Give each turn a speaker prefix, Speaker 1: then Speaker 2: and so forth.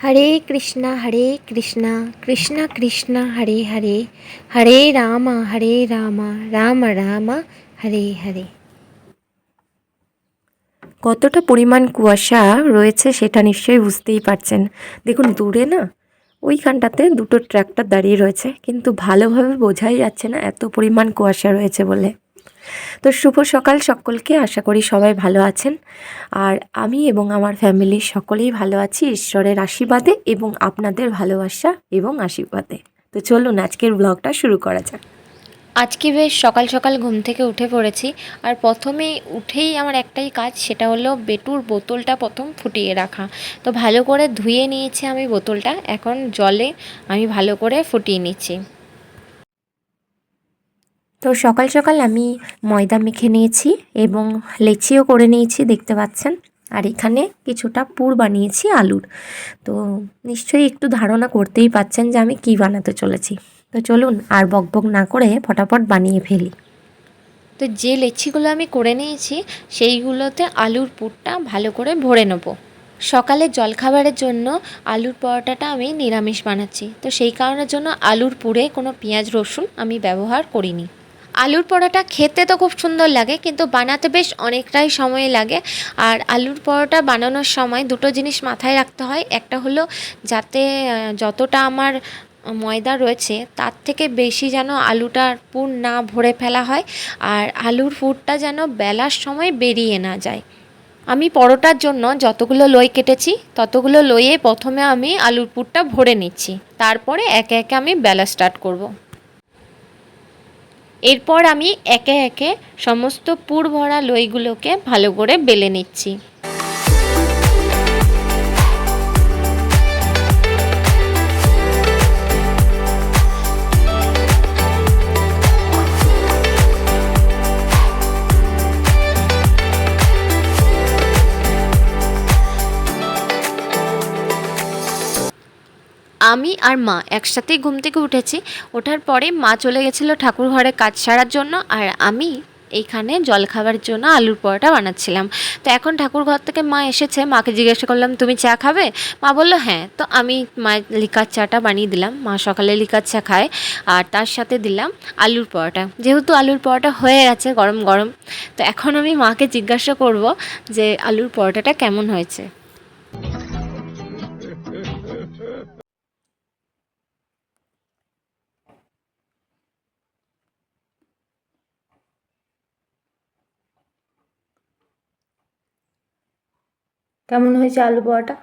Speaker 1: हरे कृष्णा कृष्ण कृष्ण हरे हरे हरे राम राम राम हरे हरे। কতটা পরিমাণ কুয়াশা রয়েছে সেটা নিশ্চয়ই বুঝতেই পারছেন। দেখুন দূরে না ওইখানটাতে দুটো ট্রাক্টর দাঁড়িয়ে রয়েছে, কিন্তু ভালোভাবে বোঝাই যাচ্ছে না এত পরিমাণ কুয়াশা রয়েছে বলে। তো শুভ সকাল সকলকে, আশা করি সবাই ভালো আছেন। আর আমি এবং আমার ফ্যামিলির সকলেই ভালো আছি ঈশ্বরের আশীর্বাদে এবং আপনাদের ভালোবাসা এবং আশীর্বাদে। তো চলুন আজকের ব্লগটা শুরু করা যাক।
Speaker 2: আজকে বেশ সকাল সকাল ঘুম থেকে উঠে পড়েছি। আর প্রথমে উঠেই আমার একটাই কাজ, সেটা হলো বেটুর বোতলটা প্রথম ফুটিয়ে রাখা। তো ভালো করে ধুয়ে নিয়েছি আমি বোতলটা, এখন জলে আমি ভালো করে ফুটিয়ে নিচ্ছি।
Speaker 1: তো সকাল সকাল আমি ময়দা মেখে নিয়েছি এবং লেচিও করে নিয়েছি, দেখতে পাচ্ছেন। আর এখানে কিছুটা পুর বানিয়েছি আলুর। তো নিশ্চয়ই একটু ধারণা করতেই পাচ্ছেন যে আমি কি বানাতে চলেছি। তো চলুন আর বকবক না করে ফটাফট বানিয়ে ফেলি।
Speaker 2: তো যে লেচিগুলো আমি করে নিয়েছি সেইগুলোতে আলুর পুরটা ভালো করে ভরে নেবো। সকালে জলখাবারের জন্য আলুর পরোটাটা আমি নিরামিষ বানাচ্ছি, তো সেই কারণের জন্য আলুর পুরে কোনো পেঁয়াজ রসুন আমি ব্যবহার করিনি। আলুর পরোটা খেতে তো খুব সুন্দর লাগে, কিন্তু বানাতে বেশ অনেকটাই সময় লাগে। আর আলুর পরোটা বানানোর সময় দুটো জিনিস মাথায় রাখতে হয়। একটা হলো যাতে যতটা আমার ময়দা রয়েছে তার থেকে বেশি যেন আলুটার পুর না ভরে ফেলা হয়, আর আলুর পুরটা যেন বেলার সময় বেরিয়ে না যায়। আমি পরোটার জন্য যতগুলো লই কেটেছি ততগুলো লইয়ে প্রথমে আমি আলুর পুরটা ভরে নিচ্ছি, তারপরে একে একে আমি বেলা স্টার্ট করব। এরপর আমি একে একে সমস্ত পুর ভরা লইগুলোকে ভালো করে বেলে নিচ্ছি। আমি আর মা একসাথেই ঘুম থেকে উঠেছি। ওঠার পরে মা চলে গেছিলো ঠাকুর ঘরে কাজ সারার জন্য, আর আমি এইখানে জলখাবারের জন্য আলুর পরোটা বানাচ্ছিলাম। তো এখন ঠাকুর ঘর থেকে মা এসেছে, মাকে জিজ্ঞাসা করলাম তুমি চা খাবে? মা বললো হ্যাঁ। তো আমি মায়ের লিকার চাটা বানিয়ে দিলাম, মা সকালে লিকার চা খায়। আর তার সাথে দিলাম আলুর পরোটা। যেহেতু আলুর পরোটা হয়ে গেছে গরম গরম, তো এখন আমি মাকে জিজ্ঞাসা করব যে আলুর পরোটাটা কেমন হয়েছে।
Speaker 1: কেমন হয়েছে আলু পরোটা?